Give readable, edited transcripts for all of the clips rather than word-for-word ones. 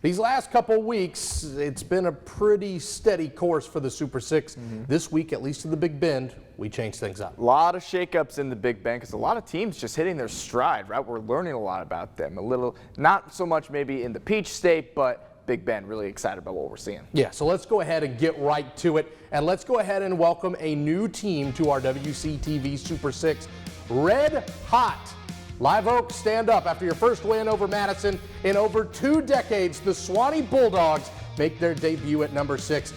These last couple weeks, it's been a pretty steady course for the Super Six. This week, at least in the Big Bend, we changed things up. A lot of shakeups in the Big Bend because a lot of teams just hitting their stride, right? We're learning a lot about them. A little, not so much maybe in the Peach State, but Big Bend, really excited about what we're seeing. Yeah, so let's go ahead and get right to it. And let's go ahead and welcome a new team to our WCTV Super Six. Red Hot. Live Oak, stand up. After your first win over Madison in over 2 decades, the Suwannee Bulldogs make their debut at number 6.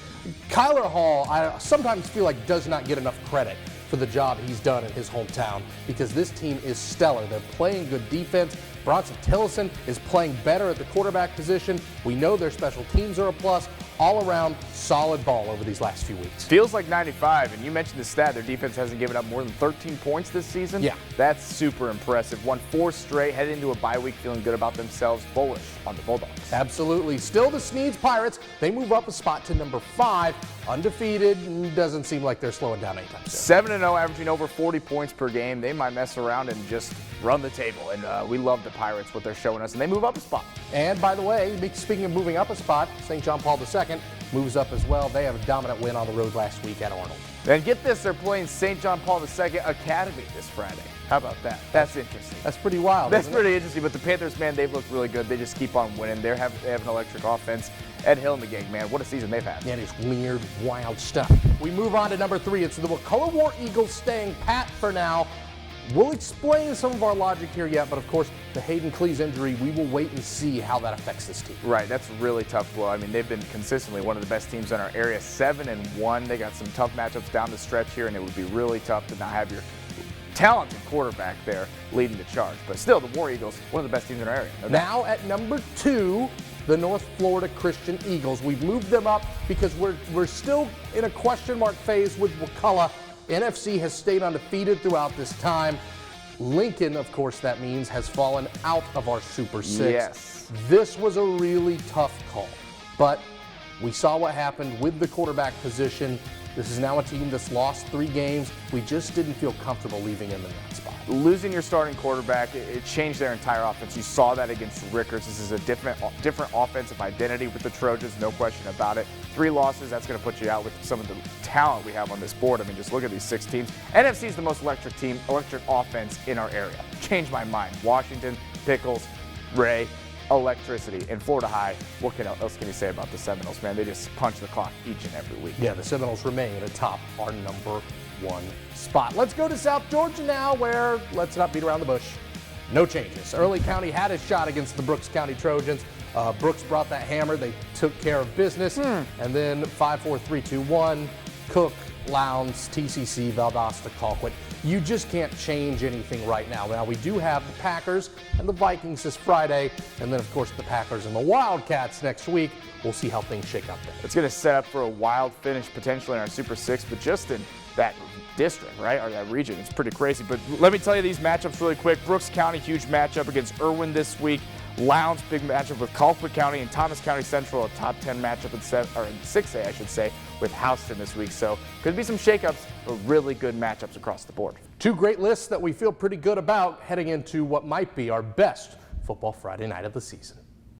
Kyler Hall, I sometimes feel like does not get enough credit for the job he's done in his hometown because this team is stellar. They're playing good defense. Bronson Tillison is playing better at the quarterback position. We know their special teams are a plus. All around solid ball over these last few weeks. Feels like 95, and you mentioned the stat, their defense hasn't given up more than 13 points this season. Yeah. That's super impressive. Won 4 straight, headed into a bye week feeling good about themselves, bullish on the Bulldogs. Absolutely. Still the Sneads Pirates, they move up a spot to number 5. Undefeated, doesn't seem like they're slowing down anytime soon. 7-0, averaging over 40 points per game. They might mess around and just run the table, and we love the Pirates, what they're showing us, and they move up a spot. And by the way, speaking of moving up a spot, St. John Paul II moves up as well. They have a dominant win on the road last week at Arnold. And get this, they're playing St. John Paul II Academy this Friday. How about that? That's interesting. That's pretty wild. That's pretty interesting, but the Panthers, man, they've looked really good. They just keep on winning. They have an electric offense. Ed Hill and the gang, man, what a season they've had. Yeah, it's weird, wild stuff. We move on to number 3. It's the Wakulla War Eagles staying pat for now. We'll explain some of our logic here yet, but of course, the Hayden Cleese injury, we will wait and see how that affects this team. Right, that's a really tough blow. I mean, they've been consistently one of the best teams in our area, 7-1. They got some tough matchups down the stretch here, and it would be really tough to not have your talented quarterback there leading the charge. But still, the War Eagles, one of the best teams in our area. No doubt. Now at number 2, the North Florida Christian Eagles. We've moved them up because we're still in a question mark phase with Wakulla. NFC has stayed undefeated throughout this time. Lincoln, of course, that means, has fallen out of our Super Six. Yes. This was a really tough call, but we saw what happened with the quarterback position. This is now a team that's lost 3 games. We just didn't feel comfortable leaving him in that spot. Losing your starting quarterback, it changed their entire offense. You saw that against Rickards. This is a different offensive identity with the Trojans, no question about it. 3 losses, that's going to put you out with some of the talent we have on this board. I mean, just look at these 6 teams. NFC is the most electric offense in our area. Changed my mind. Washington, Pickles, Ray, electricity. In Florida High, what else can you say about the Seminoles, man? They just punch the clock each and every week. Yeah, the Seminoles remain atop our number 1 spot. Let's go to South Georgia now, where, let's not beat around the bush, no changes. Early County had a shot against the Brooks County Trojans. Brooks brought that hammer. They took care of business. And then 5-4, 3-2-1, Cook, Lowndes, TCC, Valdosta, Colquitt. You just can't change anything right now. Now, we do have the Packers and the Vikings this Friday, and then, of course, the Packers and the Wildcats next week. We'll see how things shake out there. It's going to set up for a wild finish potentially in our Super Six, but just in that district, right, or that region. It's pretty crazy. But let me tell you these matchups really quick. Brooks County, huge matchup against Irwin this week. Lowndes, big matchup with Colquitt County, and Thomas County Central, a top 10 matchup in 6A, I should say, with Houston this week. So could be some shakeups, but really good matchups across the board. 2 great lists that we feel pretty good about heading into what might be our best Football Friday night of the season.